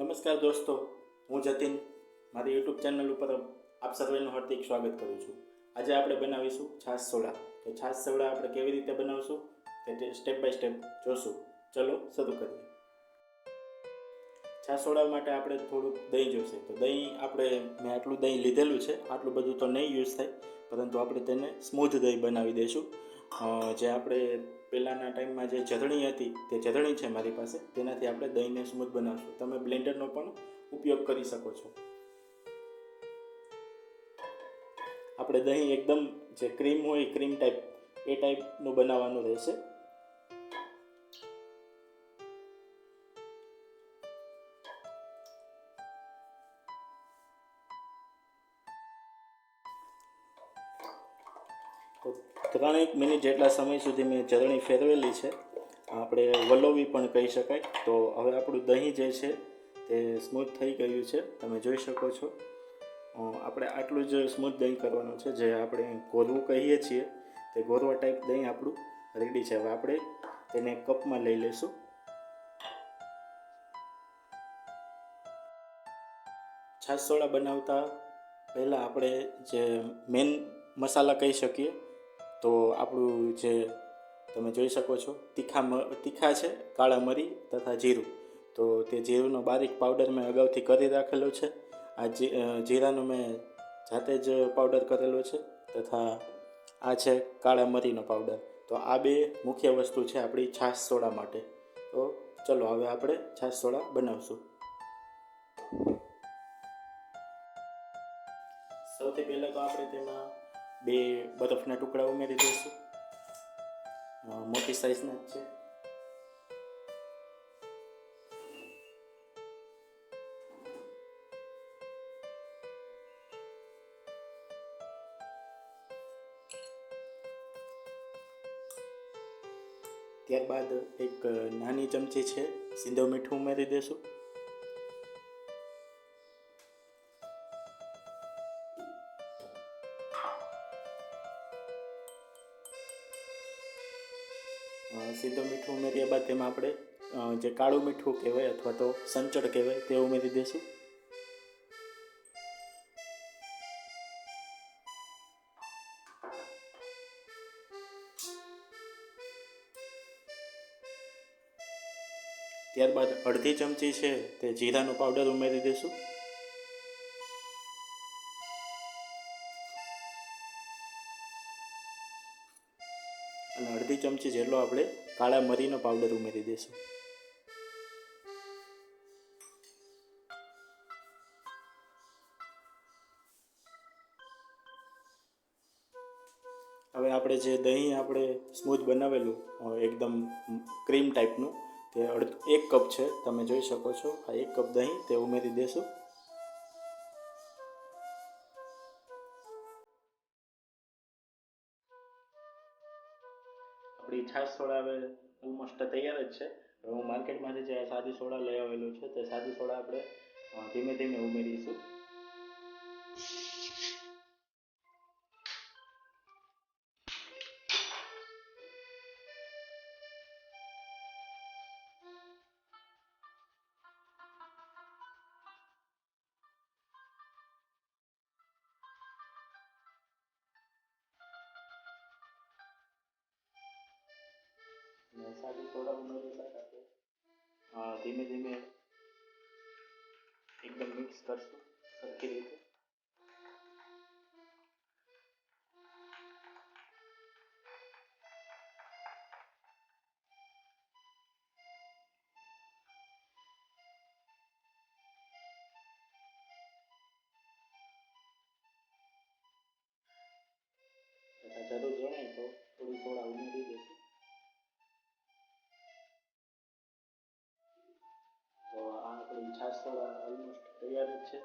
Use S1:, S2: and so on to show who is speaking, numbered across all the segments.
S1: નમસ્કાર દોસ્તો, હું જતીન મારી યુટ્યુબ ચેનલ ઉપર આપ સર્વેનું હાર્દિક સ્વાગત કરું છું। આજે આપણે બનાવીશું છાશ સોડા। તો છાશ સોડા આપણે કેવી રીતે બનાવશું તે સ્ટેપ બાય સ્ટેપ જોશું। ચલો શરૂ કરીએ। છાશ સોડા માટે આપણે થોડુંક દહીં જોઈશે। તો દહીં મેં આટલું દહીં લીધેલું છે, આટલું બધું તો નહીં યુઝ થાય, પરંતુ આપણે તેને સ્મૂધ દહીં બનાવી દઈશું। જે આપણે પહેલાંના ટાઈમમાં જે જધણી હતી તે જધણી છે મારી પાસે, તેનાથી આપણે દહીંને સ્મૂથ બનાવશું। તમે બ્લેન્ડરનો પણ ઉપયોગ કરી શકો છો। આપણે દહીં એકદમ જે ક્રીમ હોય, ક્રીમ ટાઈપ, એ ટાઈપનું બનાવવાનું રહેશે। તો 3 મિનિટ જેટલા સમય સુધી મેં જરણી ફેરવેલી છે, આપણે વલોવી પણ કહી શકાય। તો હવે આપણું દહીં જે છે તે સ્મૂથ થઈ ગયું છે, તમે જોઈ શકો છો। આપણે આટલું જ સ્મૂથ દહીં કરવાનું છે, જે આપણે ગોરવું કહીએ છીએ તે ગોરવા ટાઈપ દહીં આપણું રેડી છે। હવે આપણે તેને કપમાં લઈ લઈશું। છાશ સોડા બનાવતા પહેલાં આપણે જે મેન મસાલા કહી શકીએ તો આપણું જે તમે જોઈ શકો છો તીખા છે, કાળા મરી તથા જીરું। તો તે જીરુંનો બારીક પાવડર મેં અગાઉથી કરી રાખેલો છે। આ જીરાનો મેં જાતે જ પાવડર કરેલો છે, તથા આ છે કાળા મરીનો પાવડર। તો આ બે મુખ્ય વસ્તુ છે આપણી છાશ સોડા માટે। તો ચલો હવે આપણે છાશ સોડા બનાવશું। સૌથી પહેલાં તો આપણે તેમાં 2 બરફના ટુકડા ઉમેરી દઈશું, મોટી સાઈઝના જ છે। ત્યારબાદ એક નાની ચમચી છે સીંધો મીઠું ઉમેરી દઈશું। સીધું મીઠું ઉમેર્યા બાદ તેમાં આપણે જે કાળું મીઠું કહેવાય અથવા તો સંચળ કહેવાય તે ઉમેરી દઈશું। ત્યારબાદ અડધી ચમચી છે તે જીરાનો પાવડર ઉમેરી દઈશું। અને અડધી ચમચી જેટલો આપણે કાળા મરીનો પાવડર ઉમેરી દઈશું। હવે આપણે જે દહીં આપણે સ્મૂથ બનાવેલું એકદમ ક્રીમ ટાઈપનું, તે 1 કપ છે, તમે જોઈ શકો છો। આ 1 કપ દહીં તે ઉમેરી દઈશું। આપણી છાશ સોડા હવે ઓલમોસ્ટ તૈયાર જ છે। હું માર્કેટમાંથી જે સાદી સોડા લઈ આવેલું છે તે સાદી સોડા આપણે ધીમે ધીમે ઉમેરીશું। સાદી સોડા ઉમેરી સાથે ધીમે ધીમે એકદમ મિક્સ કરશું સરખી રીતે। જરૂર જણાય તો થોડી સોડા ઉમેરી દઈશું। તો આ આપણી છાશ સોડા ઓલમોસ્ટ તૈયાર જ છે।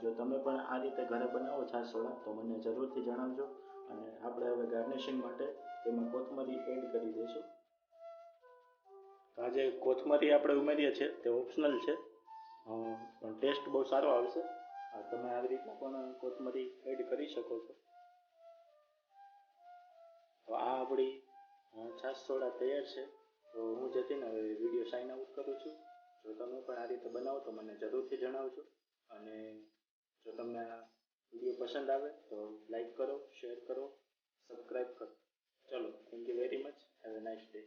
S1: જો તમે પણ આ રીતે ઘરે બનાવો છાશ સોડા તો મને જરૂરથી જણાવજો। અને આપણે હવે ગાર્નિશિંગ માટે તેમાં કોથમરી એડ કરી દઈશું। આ જે કોથમરી આપણે ઉમેરીએ છીએ તે ઓપ્શનલ છે, પણ ટેસ્ટ બહુ સારો આવશે। તમે આવી રીતના પણ કોથમરી એડ કરી શકો છો। તો આ આપણી છાશ સોડા તૈયાર છે। તો હું જતીન હવે વિડીયો સાઇન આઉટ કરું છું। જો તમે પણ આ રીતે બનાવો તો મને જરૂરથી જણાવજો. અને જો તમને આ વિડીયો પસંદ આવે તો લાઈક કરો, શેર કરો, સબસ્ક્રાઈબ કરો. ચલો, thank you very much. Have a nice day.